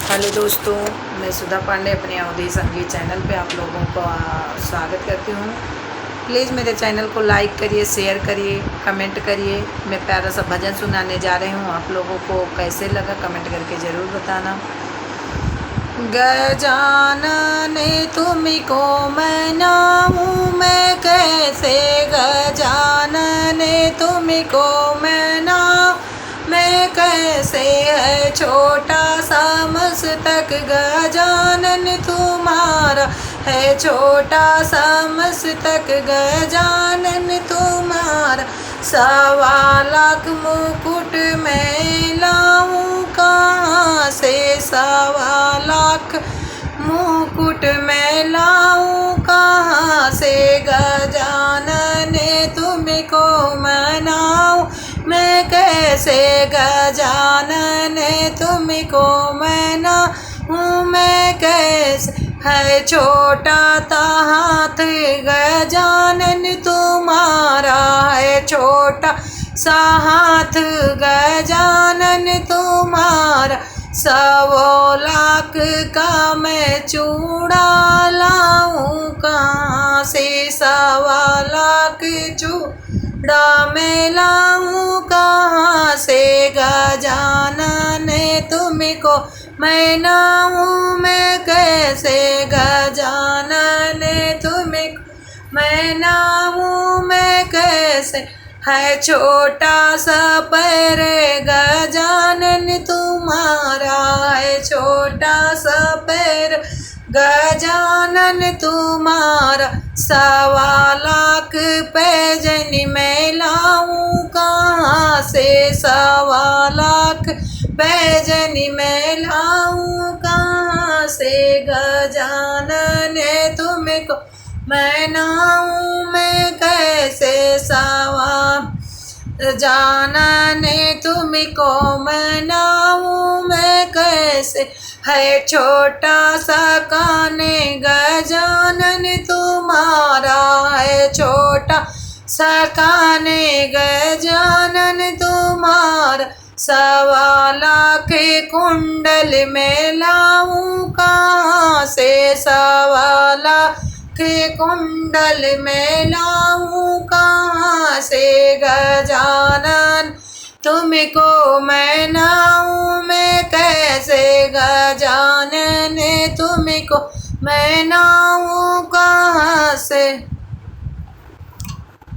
Hello दोस्तों, मैं सुधा पांडे अपने अवधि संगीत चैनल पे आप लोगों का स्वागत करती हूँ। प्लीज़ मेरे चैनल को लाइक करिए, शेयर करिए, कमेंट करिए। मैं प्यारा सा भजन सुनाने जा रही हूँ। आप लोगों को कैसे लगा कमेंट करके ज़रूर बताना। गजानन तुमको मनाऊँ मैं कैसे, गजानन तुमको मनाऊँ मैं कैसे, है छोटा सा मस्तक गजानन तुम्हारा, है छोटा सा मस्तक गजानन तुम्हारा। 1.25 मुकुट मैं लाऊं कहाँ से, 1.25 मुकुट मैं लाऊं कहाँ से, गजानन तुमको मनाऊं मैं कैसे, गजानन तुमको मनाऊं मैं कैसे, है छोटा सा हाथ गजानन तुम्हारा, है छोटा सा हाथ गजानन तुम्हारा। 1.25 का मैं चूड़ा लाऊं कहाँ से, 1.25 चूड़ा मैं लाऊं कहाँ से, गजानन तुमको मनाऊं मैं कैसे, गजानन तुमको मनाऊं मैं कैसे, है छोटा सा पैर गजानन तुम्हारा, है छोटा सा पैर गजानन तुम्हारा। 1.25 पैजनी मैं लाऊं कहाँ से, 1.25 पैजनी मैं लाऊं कहाँ से, गजानन तुमको मनाऊं मैं कैसे, गजानन तुमको मनाऊं मैं कैसे, है छोटा सा कान गजानन तुम्हारा, है छोटा सा कान गजानन तुम्हारा। 1.25 कुंडल में लाऊं कहाँ से, 1.25 कुंडल में लाऊं कहाँ से, गजानन तुमको मनाऊं मैं कैसे, गजानन तुमको मनाऊं कहाँ से।